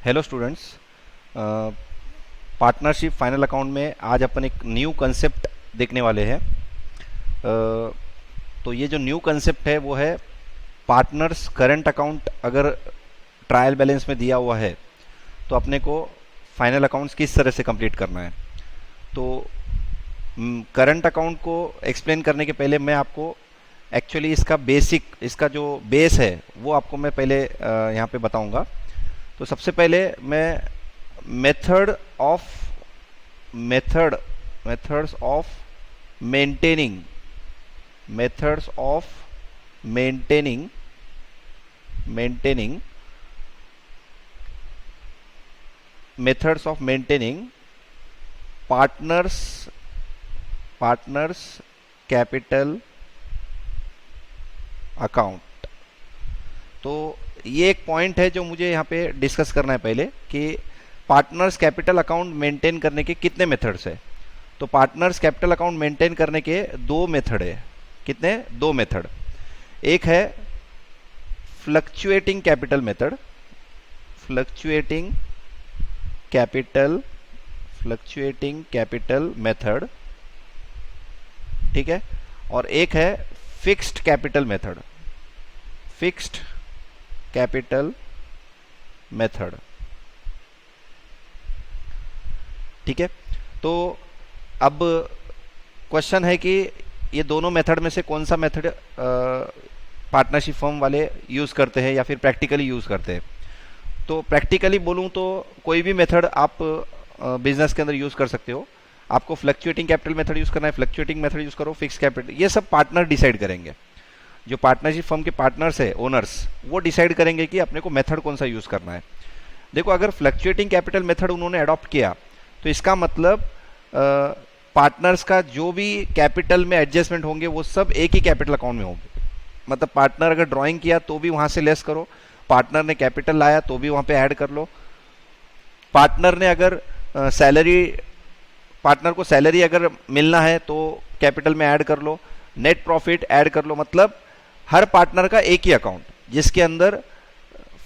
Hello students. Partnership final account में आज अपन एक न्यू कंसेप्ट देखने वाले हैं। तो ये जो न्यू कंसेप्ट है वो है पार्टनर्स करंट अकाउंट अगर ट्रायल बैलेंस में दिया हुआ है तो अपने को फाइनल अकाउंट्स किस तरह से कंप्लीट करना है। तो करंट अकाउंट को एक्सप्लेन करने के पहले मैं आपको एक्चुअली इसका बेसिक, इसका जो बेस है वो आपको मैं पहले यहाँ पे बताऊँगा। तो सबसे पहले मैं methods of maintaining partners capital account. तो ये एक पॉइंट है जो मुझे यहाँ पे डिस्कस करना है पहले कि पार्टनर्स कैपिटल अकाउंट मेंटेन करने के कितने मेथड्स है। तो पार्टनर्स कैपिटल अकाउंट मेंटेन करने के दो मेथड है। कितने? दो मेथड। एक है फ्लक्चुएटिंग कैपिटल मेथड, ठीक है। और एक है फिक्स्ड कैपिटल मेथड, ठीक है। तो अब क्वेश्चन है कि ये दोनों मेथड में से कौन सा मेथड पार्टनरशिप फर्म वाले यूज़ करते हैं या फिर प्रैक्टिकली यूज़ करते हैं। तो प्रैक्टिकली बोलूँ तो कोई भी मेथड आप बिजनेस के अंदर यूज़ कर सकते हो। आपको फ्लक्चुएटिंग कैपिटल मेथड यूज़ करना है, फ्लक्चुएटिंग मेथड यूज़ करो, फिक्स कैपिटल, ये सब पार्टनर डिसाइड करेंगे। जो पार्टनरशिप फर्म के पार्टनर्स है, ओनर्स, वो डिसाइड करेंगे कि अपने को मेथड कौन सा यूज़ करना है। देखो, अगर फ्लक्चुएटिंग कैपिटल मेथड उन्होंने अडॉप्ट किया तो इसका मतलब पार्टनर्स का जो भी कैपिटल में एडजस्टमेंट होंगे वो सब एक ही कैपिटल अकाउंट में होंगे। मतलब पार्टनर अगर ड्राइंग किया तो भी वहाँ से लेस करो, पार्टनर ने कैपिटल लाया तो भी वहाँ पे ऐड कर लो, पार्टनर ने अगर पार्टनर को सैलरी अगर मिलना है तो कैपिटल में ऐड कर लो, नेट प्रॉफिट ऐड कर लो। मतलब हर पार्टनर का एक ही अकाउंट जिसके अंदर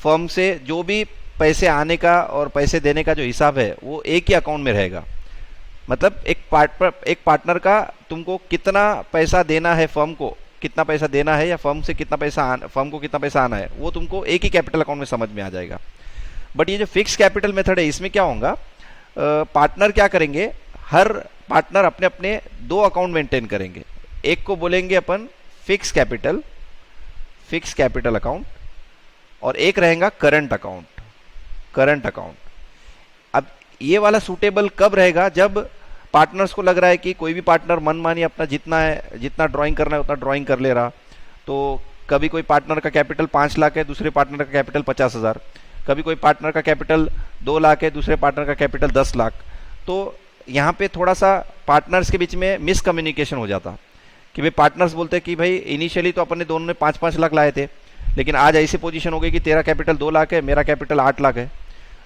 फर्म से जो भी पैसे आने का और पैसे देने का जो हिसाब है वो एक ही अकाउंट में रहेगा। मतलब एक पार्टनर का तुमको कितना पैसा देना है, फर्म को कितना पैसा देना है या फर्म को कितना पैसा आना है, वो तुमको एक ही कैपिटल अकाउंट में समझ में आ जाएगा। बट ये जो फिक्स कैपिटल मेथड है इसमें क्या होगा, पार्टनर क्या करेंगे, हर पार्टनर अपने अपने दो अकाउंट मेंटेन करेंगे। एक को बोलेंगे अपन फिक्स कैपिटल अकाउंट और एक रहेगा करंट अकाउंट। अब ये वाला सूटेबल कब रहेगा, जब पार्टनर्स को लग रहा है कि कोई भी पार्टनर मनमानी अपना जितना ड्राइंग करना है उतना ड्राइंग कर ले रहा। तो कभी कोई पार्टनर का कैपिटल 5 लाख है, दूसरे पार्टनर का कैपिटल 50,000, कभी कोई पार्टनर का कैपिटल 2 लाख है, दूसरे पार्टनर का कैपिटल 10 लाख। तो यहाँ पे थोड़ा सा पार्टनर्स के बीच में मिसकम्युनिकेशन हो जाता कि भाई पार्टनर्स बोलते कि भाई इनिशियली तो अपन ने दोनों ने 5-5 लाख लाए थे, लेकिन आज ऐसी पोजीशन हो गई कि तेरा कैपिटल 2 लाख है, मेरा कैपिटल 8 लाख है।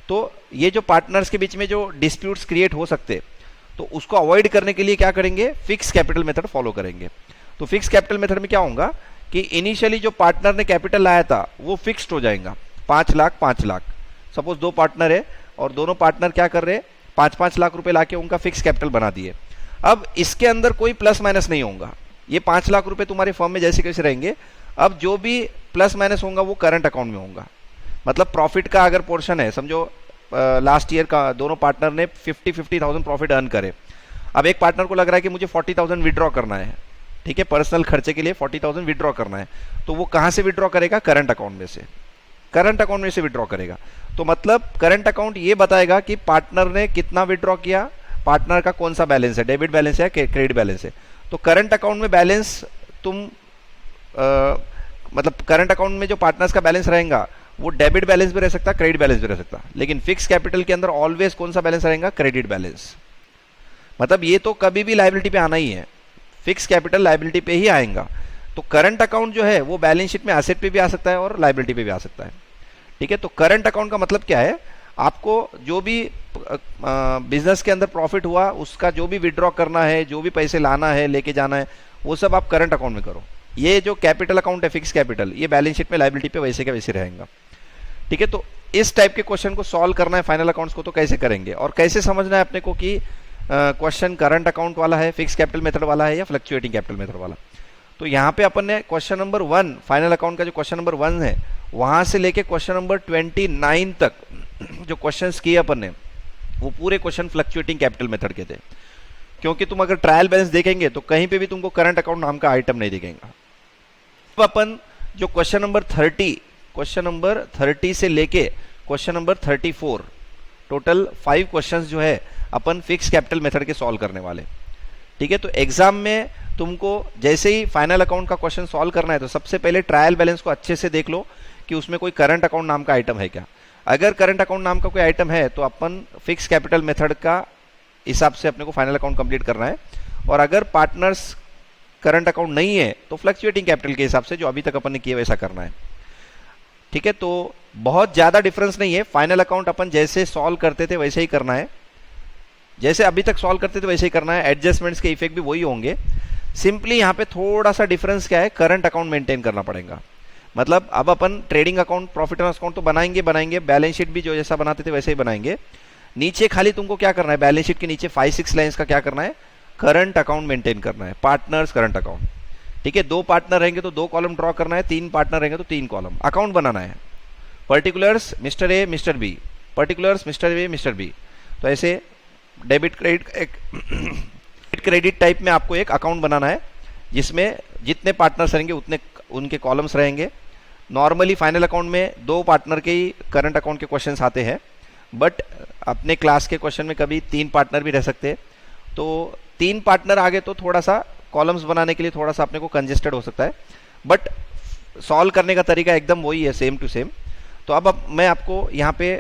तो ये जो पार्टनर्स के बीच में जो डिस्प्यूट्स क्रिएट हो सकते, तो उसको अवॉइड करने के लिए क्या करेंगे, फिक्स कैपिटल मेथड फॉलो करेंगे। तो फिक्स कैपिटल मेथड में क्या होगा कि इनिशियली जो पार्टनर ने कैपिटल लाया था वो फिक्स्ड हो जाएगा, 5 लाख। सपोज दो पार्टनर है और दोनों पार्टनर क्या कर रहे हैं, 5-5 लाख रुपए लाके उनका फिक्स कैपिटल बना दिए। अब इसके अंदर कोई प्लस माइनस नहीं होगा, ये 5 लाख रुपए तुम्हारे फर्म में जैसे कैसे रहेंगे। अब जो भी प्लस माइनस होगा वो करंट अकाउंट में होगा। मतलब प्रॉफिट का अगर पोर्शन है, समझो लास्ट ईयर का दोनों पार्टनर ने 50,000 प्रॉफिट अर्न करे। अब एक पार्टनर को लग रहा है कि मुझे 40,000 विड्रॉ करना है, ठीक है, पर्सनल खर्चे के लिए 40,000 विड्रॉ करना है। तो वो कहाँ से विड्रॉ करेगा, करंट अकाउंट में से विड्रॉ करेगा। तो मतलब करंट अकाउंट ये बताएगा कि पार्टनर ने कितना विड्रॉ किया, पार्टनर का कौन सा बैलेंस है, डेबिट बैलेंस है क्रेडिट बैलेंस है। तो करंट अकाउंट में बैलेंस मतलब करंट अकाउंट में जो पार्टनर्स का बैलेंस रहेगा वो डेबिट बैलेंस भी रह सकता, क्रेडिट बैलेंस भी रह सकता, लेकिन फिक्स कैपिटल के अंदर ऑलवेज कौन सा बैलेंस रहेगा, क्रेडिट बैलेंस। मतलब ये तो कभी भी लायबिलिटी पे आना ही है, फिक्स कैपिटल लायबिलिटी पे ही आएगा। तो करंट अकाउंट जो है वो बैलेंस शीट में एसेट पे भी आ सकता है और लायबिलिटी पे भी आ सकता है, ठीक है। तो करंट अकाउंट का मतलब क्या है, आपको जो भी बिजनेस के अंदर प्रॉफिट हुआ उसका जो भी विड्रॉ करना है, जो भी पैसे लाना है, लेके जाना है, वो सब आप करंट अकाउंट में करो। ये जो कैपिटल अकाउंट है फिक्स कैपिटल, ये बैलेंस शीट में लायबिलिटी पे वैसे का वैसे रहेगा, ठीक है। तो इस टाइप के क्वेश्चन को सॉल्व करना है फाइनल अकाउंट्स को तो कैसे करेंगे, और कैसे समझना है अपने को कि क्वेश्चन करंट अकाउंट वाला है, फिक्स कैपिटल मेथड वाला है या फ्लक्चुएटिंग कैपिटल मेथड वाला। तो यहाँ पे अपन ने क्वेश्चन नंबर 1 फाइनल अकाउंट का जो क्वेश्चन नंबर 1 है वहां से लेके क्वेश्चन नंबर 29 तक जो क्वेश्चंस किए अपन ने वो पूरे क्वेश्चन फ्लक्चुएटिंग कैपिटल मेथड के थे। क्योंकि तुम अगर ट्रायल बैलेंस देखेंगे तो कहीं पे भी तुमको करंट अकाउंट नाम का आइटम नहीं दिखेगा। अब अपन जो क्वेश्चन नंबर 30 से लेके क्वेश्चन नंबर 34 टोटल 5 क्वेश्चंस जो है अपन फिक्स कैपिटल मेथड के सॉल्व करने वाले। ठीक है, तो एग्जाम में तुमको जैसे ही फाइनल अकाउंट का क्वेश्चन सॉल्व करना है तो सबसे पहले ट्रायल बैलेंस को अच्छे से देख लो कि उसमें कोई करंट अकाउंट नाम का आइटम है क्या। अगर करंट अकाउंट नाम का कोई आइटम है तो अपन फिक्स कैपिटल मेथड का हिसाब से अपने को फाइनल अकाउंट कंप्लीट करना है, और अगर पार्टनर्स करंट अकाउंट नहीं है तो फ्लक्चुएटिंग कैपिटल के हिसाब से जो अभी तक अपन ने किया वैसा करना है। ठीक है, तो बहुत ज्यादा डिफरेंस नहीं है, फाइनल अकाउंट अपन जैसे सॉल्व करते थे वैसे ही करना है, जैसे अभी तक सॉल्व करते थे वैसे ही करना है, एडजस्टमेंट्स के इफेक्ट भी वही होंगे। सिंपली यहाँ पे थोड़ा सा डिफरेंस क्या है, करंट अकाउंट मेंटेन करना पड़ेगा। मतलब अब अपन trading account profit and loss account तो बनाएंगे, बैलेंस शीट भी जो जैसा बनाते थे वैसे ही बनाएंगे। नीचे खाली तुमको क्या करना है, बैलेंस शीट के नीचे 5-6 लाइंस का क्या करना है, करंट अकाउंट मेंटेन करना है, पार्टनर्स करंट अकाउंट। ठीक है, 2 पार्टनर रहेंगे तो 2 कॉलम ड्रॉ करना है, 3 पार्टनर रहेंगे तो 3 कॉलम अकाउंट बनाना है। Particulars mister A mister B, particulars mister A mister B, तो ऐसे डेबिट क्रेडिट टाइप में आपको एक अकाउंट बनाना है जिसमें जितने पार्टनर्स रहेंगे उतने उनके कॉलम्स रहेंगे। नॉर्मली फाइनल अकाउंट में 2 पार्टनर के ही करंट अकाउंट के क्वेश्चंस आते हैं, बट अपने क्लास के क्वेश्चन में कभी 3 पार्टनर भी रह सकते हैं। तो 3 पार्टनर आगे तो थोड़ा सा कॉलम्स बनाने के लिए थोड़ा सा अपने को कंजेस्टेड हो सकता है, बट सॉल्व करने का तरीका एकदम वही है, सेम टू सेम। तो अब मैं आपको यहाँ पे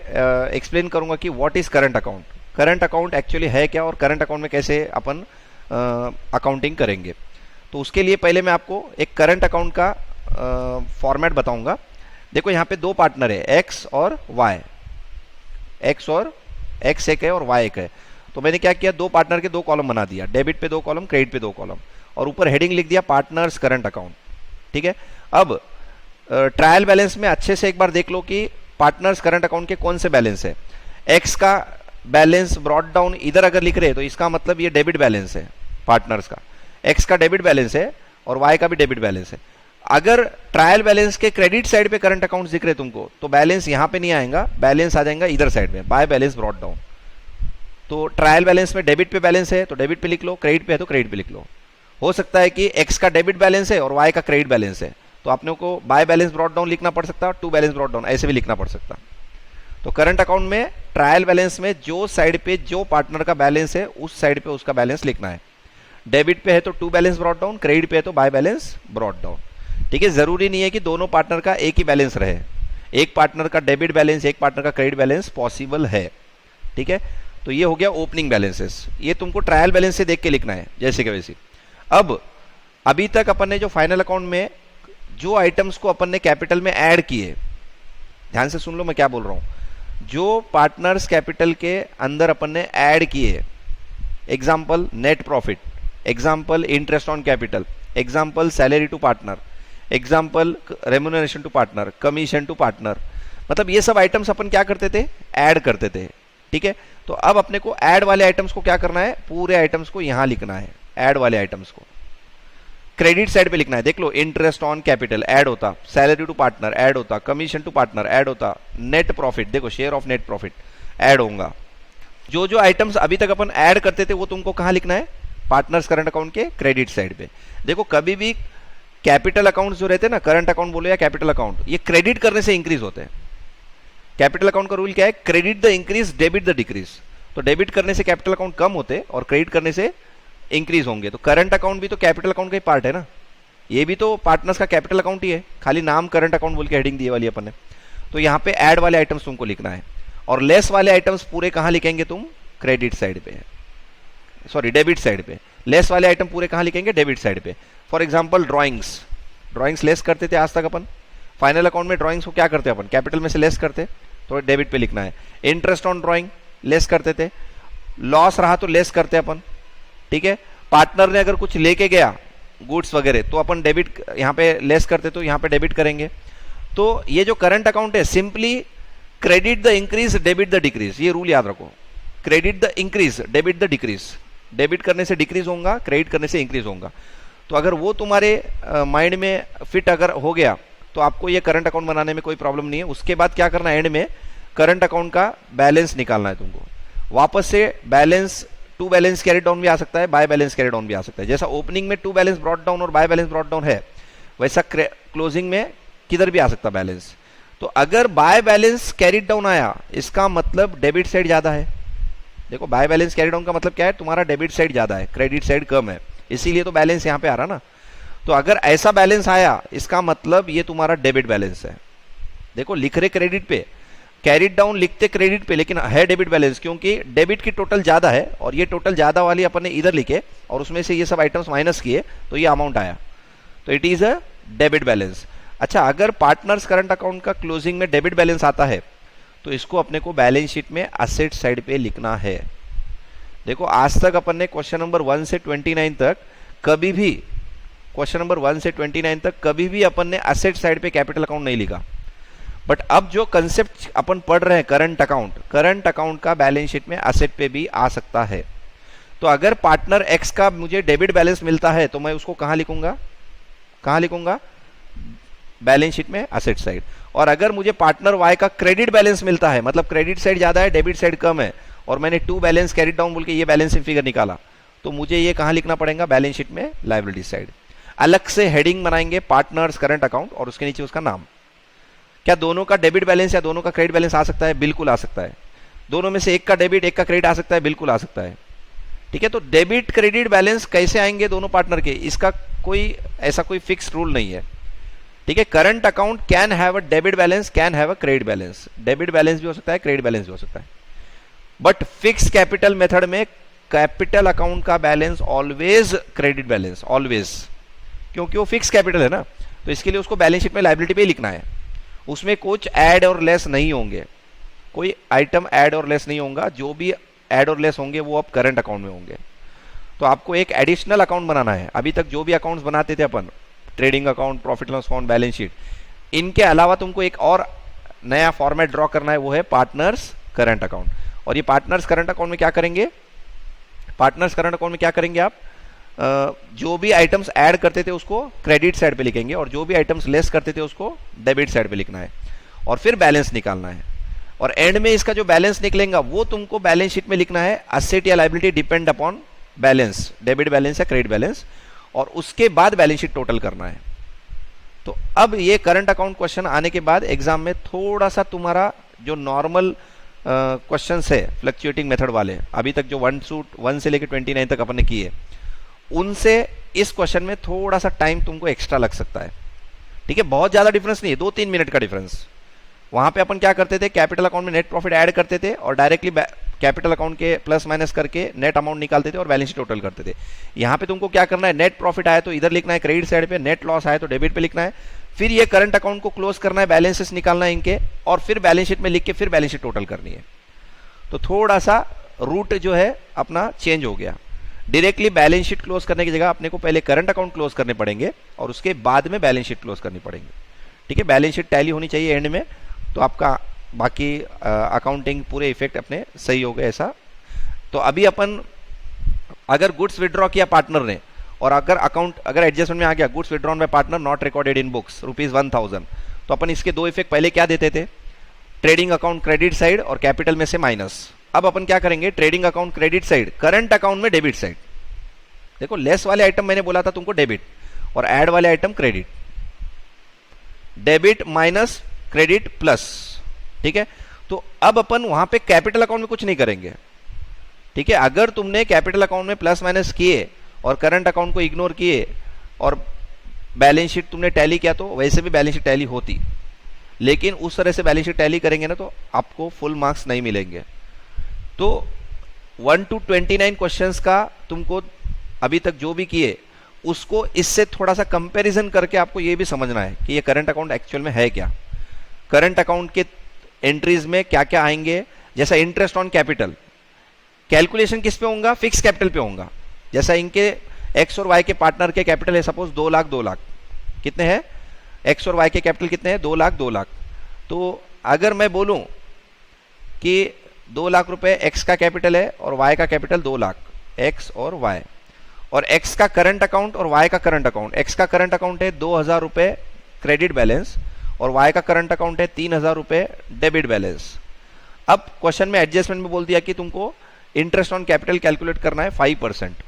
एक्सप्लेन करूंगा कि what is current account, current account actually है क्या और करंट अकाउंट में कैसे अपन अकाउंटिंग करेंगे। तो उसके लिए पहले मैं आपको एक करंट अकाउंट का फॉर्मेट बताऊंगा। देखो यहाँ पे 2 पार्टनर है, एक्स और वाई, एक्स एक है और वाई एक है। तो मैंने क्या किया, 2 पार्टनर के 2 कॉलम बना दिया, डेबिट पे 2 कॉलम, क्रेडिट पे 2 कॉलम, और ऊपर हेडिंग लिख दिया पार्टनर्स करंट अकाउंट। ठीक है, अब ट्रायल बैलेंस में अच्छे से एक बार देख लो कि पार्टनर्स करंट अकाउंट के कौन से बैलेंस है। एक्स का बैलेंस ब्रॉट डाउन इधर अगर लिख रहे हैं तो इसका मतलब ये डेबिट बैलेंस है पार्टनर्स का, एक्स का डेबिट बैलेंस है और वाई का भी डेबिट बैलेंस है। अगर ट्रायल बैलेंस के क्रेडिट साइड पे करंट अकाउंट्स दिख रहे तुमको तो बैलेंस यहां पे नहीं आएगा, बैलेंस आ जाएगा इधर साइड में, बाय बैलेंस ब्रॉट डाउन। तो ट्रायल बैलेंस में डेबिट पे बैलेंस है तो डेबिट पे लिख लो, क्रेडिट पे है तो क्रेडिट पे लिख लो। हो सकता है कि एक्स का डेबिट बैलेंस है और वाई का क्रेडिट बैलेंस है तो आपने को बाय बैलेंस ब्रॉट डाउन लिखना पड़ सकता है, टू बैलेंस ब्रॉट डाउन ऐसे भी लिखना पड़ सकता। तो करंट अकाउंट में ट्रायल बैलेंस में जो साइड पे जो पार्टनर का बैलेंस है उस साइड पे उसका बैलेंस लिखना है। डेबिट पे है तो to balance brought down, credit पे है तो बाय बैलेंस ब्रॉट डाउन। ठीक है, जरूरी नहीं है कि दोनों पार्टनर का एक ही बैलेंस रहे, एक पार्टनर का डेबिट बैलेंस एक पार्टनर का क्रेडिट बैलेंस पॉसिबल है। ठीक है, तो ये हो गया ओपनिंग बैलेंसेस, ये तुमको ट्रायल बैलेंस से देख के लिखना है जैसे कि वैसे। अब अभी तक अपन ने जो फाइनल अकाउंट में जो आइटम्स को अपन ने कैपिटल में ऐड किए, ध्यान से सुन लो मैं क्या बोल रहा हूं, जो पार्टनर्स कैपिटल के अंदर अपन ने ऐड किए, example net profit, example interest on capital, example salary to partner, example remuneration to partner, commission to partner, मतलब ये सब आइटम्स अपन क्या करते थे, ऐड करते थे। ठीक है, तो अब अपने को ऐड वाले आइटम्स को क्या करना है, पूरे आइटम्स को यहां लिखना है, ऐड वाले आइटम्स को क्रेडिट साइड पे लिखना है। देख लो, इंटरेस्ट ऑन कैपिटल ऐड होता, सैलरी टू पार्टनर ऐड होता, कमीशन टू पार्टनर ऐड होता, नेट प्रॉफिट देखो share of net profit add होगा। जो जो आइटम्स अभी तक अपन ऐड करते थे वो तुमको कहां लिखना है, पार्टनर्स करंट अकाउंट के क्रेडिट साइड पे। देखो कभी भी कैपिटल अकाउंट जो रहते हैं ना, करंट अकाउंट बोलो या कैपिटल अकाउंट, ये क्रेडिट करने से इंक्रीज होते हैं। कैपिटल अकाउंट का रूल क्या है, credit the increase debit the decrease. तो डेबिट करने से कैपिटल अकाउंट कम होते और क्रेडिट करने से इंक्रीज होंगे। तो करंट अकाउंट भी तो कैपिटल अकाउंट का ही पार्ट है ना, ये भी तो पार्टनर्स का कैपिटल अकाउंट ही है, खाली नाम करंट अकाउंट बोल के हेडिंग दी वाली अपन ने। तो यहाँ पे ऐड वाले आइटम्स तुमको लिखना है, और लेस वाले आइटम्स पूरे कहां लिखेंगे तुम, क्रेडिट साइड पे, सॉरी डेबिट साइड पे। लेस वाले आइटम पूरे कहां लिखेंगे, डेबिट साइड पे। फॉर एग्जांपल ड्राइंग्स लेस करते थे आज तक अपन, फाइनल अकाउंट में ड्राइंग्स को क्या करते अपन, कैपिटल में से लेस करते, तो डेबिट पे लिखना है। इंटरेस्ट ऑन ड्राइंग लेस करते थे, लॉस रहा तो लेस करते अपन। ठीक है, पार्टनर ने अगर कुछ लेके गया गुड्स वगैरह तो अपन डेबिट यहाँ पे लेस करते, तो यहाँ पे डेबिट करेंगे। तो ये जो करंट अकाउंट है simply credit the increase debit the decrease, ये रूल याद रखो। Credit the increase debit the decrease, debit करने से डिक्रीज होगा, क्रेडिट करने से इंक्रीज होगा। तो अगर वो तुम्हारे माइंड में फिट अगर हो गया तो आपको ये करंट अकाउंट बनाने में कोई प्रॉब्लम नहीं है। उसके बाद क्या करना है, एंड में करंट अकाउंट का बैलेंस निकालना है तुमको। वापस से balance, to balance carry down भी आ सकता है, बाय बैलेंस कैरी डाउन भी आ सकता है। जैसा ओपनिंग में टू बैलेंस ब्रॉट डाउन और बाय बैलेंस ब्रॉट डाउन है, वैसा क्लोजिंग में किधर भी आ सकता बैलेंस। तो अगर बाय बैलेंस कैरी डाउन आया, इसका मतलब डेबिट साइड ज्यादा है। देखो बाय बैलेंस कैरी डाउन का मतलब क्या है, तुम्हारा डेबिट साइड ज्यादा है, क्रेडिट साइड कम है, इसीलिए तो बैलेंस यहां पे आ रहा ना। तो अगर ऐसा बैलेंस आया, इसका मतलब ये तुम्हारा डेबिट बैलेंस है। देखो लिख रहे क्रेडिट पे, कैरिड डाउन लिखते क्रेडिट पे, लेकिन है डेबिट बैलेंस, क्योंकि डेबिट की टोटल ज्यादा है और ये टोटल ज्यादा वाली अपन ने इधर लिखे और उसमें से ये सब आइटम्स माइनस किए तो ये अमाउंट आया, तो it is a debit balance. अच्छा, अगर पार्टनर्स करंट अकाउंट का क्लोजिंग में डेबिट बैलेंस आता है तो इसको अपने को बैलेंस शीट में असेट साइड पे लिखना है। देखो आज तक अपन ने क्वेश्चन नंबर 1 से 29 तक कभी भी, क्वेश्चन नंबर 1 से 29 तक कभी भी अपन ने असेट साइड पे कैपिटल अकाउंट नहीं लिखा। बट अब जो कंसेप्ट अपन पढ़ रहे हैं करंट अकाउंट का बैलेंस शीट में असेट पे भी आ सकता है। तो अगर पार्टनर एक्स का मुझे डेबिट बैलेंस मिलता है तो मैं उसको कहां लिखूंगा, बैलेंस शीट में असेट साइड। और अगर मुझे पार्टनर वाई का क्रेडिट बैलेंस मिलता है, मतलब क्रेडिट साइड ज्यादा है डेबिट साइड कम है, और मैंने टू बैलेंस कैरी डाउन बोल के ये बैलेंसिंग फिगर निकाला, तो मुझे ये कहां लिखना पड़ेगा, बैलेंस शीट में लायबिलिटी साइड। अलग से हेडिंग बनाएंगे पार्टनर्स करंट अकाउंट और उसके नीचे उसका नाम। क्या दोनों का डेबिट बैलेंस या दोनों का क्रेडिट बैलेंस आ सकता है? बिल्कुल आ सकता है। दोनों में से एक का डेबिट एक का क्रेडिट आ सकता है? बिल्कुल आ सकता है। ठीक है, तो डेबिट क्रेडिट बैलेंस कैसे आएंगे दोनों पार्टनर के, इसका कोई ऐसा कोई फिक्स रूल नहीं है। ठीक है, current account can have a debit balance, can have a credit balance, debit balance भी हो सकता है, क्रेडिट बैलेंस भी हो सकता है। बट फिक्स कैपिटल मेथड में कैपिटल अकाउंट का balance always credit balance, always, क्योंकि वो फिक्स कैपिटल है ना, तो इसके लिए उसको बैलेंस शीट में लायबिलिटी पे ही लिखना है। उसमें कुछ ऐड और लेस नहीं होंगे, कोई आइटम ऐड और लेस नहीं होगा, जो भी ऐड और लेस होंगे वो अब करंट अकाउंट में होंगे। तो आपको एक एडिशनल अकाउंट बनाना है। अभी तक जो भी अकाउंट्स बनाते थे अपन, trading account, profit loss account, balance sheet, इनके अलावा तुमको एक और नया फॉर्मेट ड्रॉ करना है, वो है पार्टनर्स करंट अकाउंट। और ये पार्टनर्स करंट अकाउंट में क्या करेंगे, पार्टनर्स करंट अकाउंट में क्या करेंगे आप, जो भी आइटम्स ऐड करते थे उसको क्रेडिट साइड पे लिखेंगे और जो भी आइटम्स लेस करते थे उसको डेबिट साइड पे लिखना है और फिर बैलेंस निकालना है। और एंड में इसका जो बैलेंस निकलेगा वो तुमको बैलेंस शीट में लिखना है, असेट या liability depend upon balance, debit balance या क्रेडिट बैलेंस, और उसके बाद बैलेंस शीट टोटल करना है। तो अब ये करंट अकाउंट क्वेश्चन आने के बाद एग्जाम में थोड़ा सा तुम्हारा जो नॉर्मल क्वेश्चंस है फ्लक्चुएटिंग मेथड वाले, अभी तक जो 1 से लेकर 29 तक अपन ने किए, उनसे इस क्वेश्चन में थोड़ा सा टाइम तुमको एक्स्ट्रा लग सकता है। ठीक है, बहुत ज्यादा डिफरेंस नहीं है, 2-3 मिनट का डिफरेंस। वहां पे अपन क्या करते थे, कैपिटल अकाउंट में नेट प्रॉफिट ऐड करते थे और डायरेक्टली कैपिटल अकाउंट के प्लस माइनस करके नेट अमाउंट निकालते थे और बैलेंस शीट टोटल करते थे। यहाँ पे तुमको क्या करना है, नेट प्रॉफिट आया तो इधर लिखना है क्रेडिट साइड पे, नेट लॉस आया तो डेबिट पे लिखना है, फिर ये करंट अकाउंट को क्लोज करना है, बैलेंसेस निकालना है इनके, और फिर बैलेंस शीट में लिख के फिर बैलेंस शीट टोटल करनी है। तो थोड़ा सा रूट जो है अपना चेंज हो गया। डायरेक्टली बैलेंस शीट क्लोज करने की जगह अपने को पहले करंट अकाउंट क्लोज करने पड़ेंगे और उसके बाद में बैलेंस शीट क्लोज करनी पड़ेंगे। ठीक है, बैलेंस शीट टैली होनी चाहिए एंड में, तो आपका बाकी अकाउंटिंग पूरे इफेक्ट अपने सही हो गए ऐसा। तो अभी अपन अगर गुड्स विड्रॉ किया पार्टनर ने और अगर एडजस्टमेंट में आ गया goods withdrawn bye partner not recorded in books ₹1000, तो अपन इसके दो इफेक्ट पहले क्या देते थे, ट्रेडिंग अकाउंट क्रेडिट साइड और कैपिटल में से माइनस। अब अपन क्या करेंगे, trading account credit side, current account में डेबिट साइड। देखो लेस वाले आइटम मैंने बोला था तुमको डेबिट और ऐड वाले item credit, debit minus credit plus. ठीक है, तो अब अपन वहां पे कैपिटल अकाउंट में कुछ नहीं करेंगे। ठीक है, अगर तुमने कैपिटल अकाउंट में प्लस माइनस किए और करंट अकाउंट को इग्नोर किए और बैलेंस शीट तुमने टैली किया तो वैसे भी बैलेंस शीट टैली होती, लेकिन उस तरह से बैलेंस शीट टैली करेंगे ना तो आपको फुल मार्क्स नहीं मिलेंगे। तो 1 to 29 क्वेश्चंस का तुमको अभी तक जो भी किए उसको इससे थोड़ा सा कंपैरिजन करके आपको ये भी समझना है कि ये करंट अकाउंट एक्चुअल में है क्या, करंट अकाउंट के एंट्रीज में क्या क्या आएंगे। जैसा इंटरेस्ट ऑन कैपिटल, कैलकुलेशन किस पे होगा, फिक्स कैपिटल पे होगा। जैसा इनके एक्स और वाई के पार्टनर के कैपिटल है सपोज 2 लाख 2 लाख, कितने हैं एक्स और वाई के कैपिटल कितने हैं, 2 लाख 2 लाख। तो अगर मैं बोलूं कि 2 लाख रुपए एक्स का कैपिटल है और वाई का कैपिटल 2 लाख, एक्स और वाई, और एक्स का करंट अकाउंट और वाई का करंट अकाउंट, एक्स का करंट अकाउंट है 2,000 रुपए क्रेडिट बैलेंस और वाई का करंट अकाउंट है 3,000 रुपए डेबिट बैलेंस। अब क्वेश्चन में एडजस्टमेंट में बोल दिया कि तुमको इंटरेस्ट ऑन कैपिटल कैलकुलेट करना है 5%।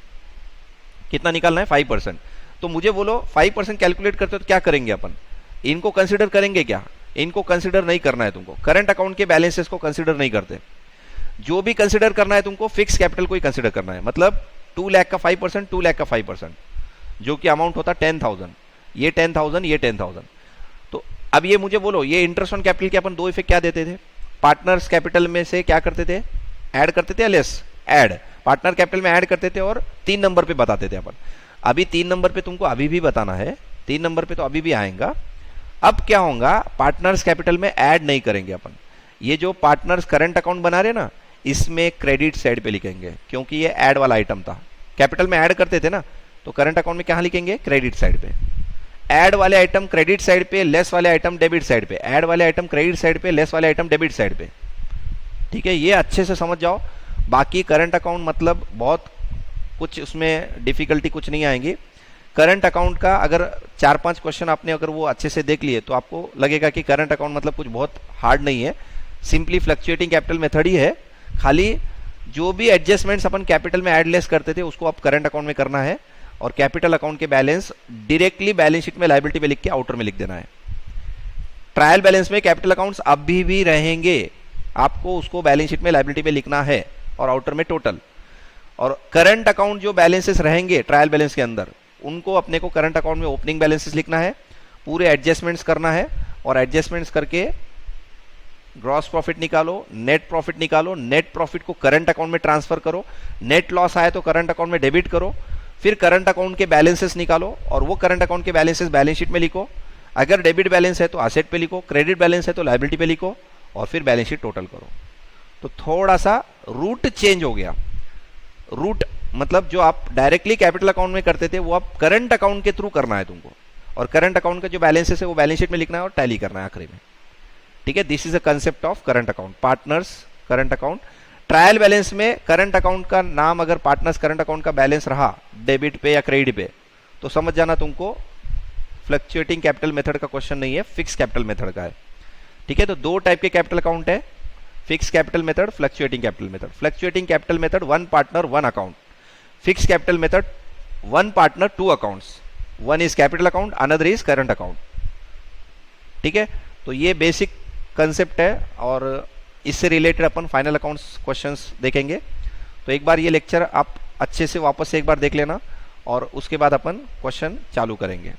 कितना निकालना है? 5%। तो मुझे बोलो 5% कैलकुलेट करते हो तो क्या करेंगे अपन? इनको कंसिडर करेंगे क्या? इनको कंसिडर नहीं करना है तुमको, करंट अकाउंट के बैलेंसेस को कंसिडर नहीं करते। जो भी कंसिडर करना है तुमको फिक्स कैपिटल को ही कंसिडर करना है। मतलब 2 लाख का 5%, 2 लाख का 5%, जो कि अमाउंट होता 10,000, ये 10,000, ये 10,000। तो अब ये मुझे बोलो, ये इंटरेस्ट ऑन कैपिटल के अपन दो इफेक्ट क्या देते थे? पार्टनर्स कैपिटल में से क्या करते थे? ऐड करते थे, लेस ऐड, पार्टनर कैपिटल में ऐड करते थे और 3 नंबर पे बताते थे अपन। अभी 3 नंबर पे तुमको अभी भी बताना है, 3 नंबर पे तो अभी भी आएगा। अब क्या होगा, पार्टनर्स कैपिटल में ऐड नहीं करेंगे अपन। ये जो पार्टनर्स करंट अकाउंट बना रहे ना, इसमें क्रेडिट साइड पे लिखेंगे, क्योंकि ये ऐड वाला आइटम था। कैपिटल में ऐड करते थे ना, तो करंट अकाउंट में कहाँ लिखेंगे? क्रेडिट साइड पे। ऐड वाले आइटम क्रेडिट साइड पे, लेस वाले आइटम डेबिट साइड पे। ऐड वाले आइटम क्रेडिट साइड पे, लेस वाले आइटम डेबिट साइड पे। ठीक है, ये अच्छे से समझ जाओ। बाकी करंट अकाउंट मतलब बहुत कुछ उसमें डिफिकल्टी कुछ नहीं आएंगी। करंट अकाउंट का अगर 4-5 क्वेश्चन आपने अगर वो अच्छे से देख लिए तो आपको लगेगा कि करंट अकाउंट मतलब कुछ बहुत हार्ड नहीं है, सिंपली फ्लक्चुएटिंग कैपिटल मेथड ही है। खाली जो भी एडजस्टमेंट्स अपन कैपिटल में ऐड लेस करते थे उसको आप करंट अकाउंट में करना है, और कैपिटल अकाउंट के बैलेंस डायरेक्टली बैलेंस शीट में लायबिलिटी पे लिख के आउटर में लिख देना है। ट्रायल बैलेंस में कैपिटल अकाउंट्स अभी भी रहेंगे, आपको उसको बैलेंस शीट में लायबिलिटी पे लिखना है और आउटर में टोटल। और करंट अकाउंट जो बैलेंसेस रहेंगे ट्रायल बैलेंस के अंदर, उनको अपने को करंट अकाउंट में ओपनिंग बैलेंसेस लिखना है, पूरे एडजस्टमेंट्स करना है, और एडजस्टमेंट्स करके ग्रॉस प्रॉफिट निकालो, नेट प्रॉफिट निकालो, नेट प्रॉफिट को करंट अकाउंट में ट्रांसफर करो, नेट लॉस आए तो करंट अकाउंट में डेबिट करो, फिर करंट अकाउंट के बैलेंसेस निकालो और वो करंट अकाउंट के बैलेंसेस बैलेंस शीट में लिखो। अगर डेबिट बैलेंस है तो असेट पे लिखो, क्रेडिट बैलेंस है तो लायबिलिटी पे लिखो, और फिर बैलेंस शीट टोटल करो। तो थोड़ा सा रूट चेंज हो गया। रूट मतलब जो आप डायरेक्टली कैपिटल अकाउंट में करते थे वो आप करंट अकाउंट के थ्रू करना है तुमको, और करंट अकाउंट का जो बैलेंसेस है वो बैलेंस शीट में लिखना है और टैली करना है आखिरी में। ठीक है, this is a concept of current account, partners current account. Trial balance में करंट अकाउंट का नाम अगर पार्टनर्स करंट अकाउंट का बैलेंस रहा डेबिट पे या क्रेडिट पे, तो समझ जाना तुमको फ्लक्चुएटिंग कैपिटल मेथड का क्वेश्चन नहीं है, फिक्स कैपिटल मेथड का है। ठीक है, तो दो टाइप के कैपिटल अकाउंट है, fix capital method, fluctuating capital method. Fluctuating capital method 1 partner 1 account, fix capital method 1 partner 2 accounts, 1 is capital account, another is current account. ठीक है, तो ये बेसिक कंसेप्ट है और इससे रिलेटेड अपन फाइनल अकाउंट्स क्वेश्चंस देखेंगे। तो एक बार ये लेक्चर आप अच्छे से वापस से एक बार देख लेना और उसके बाद अपन क्वेश्चन चालू करेंगे।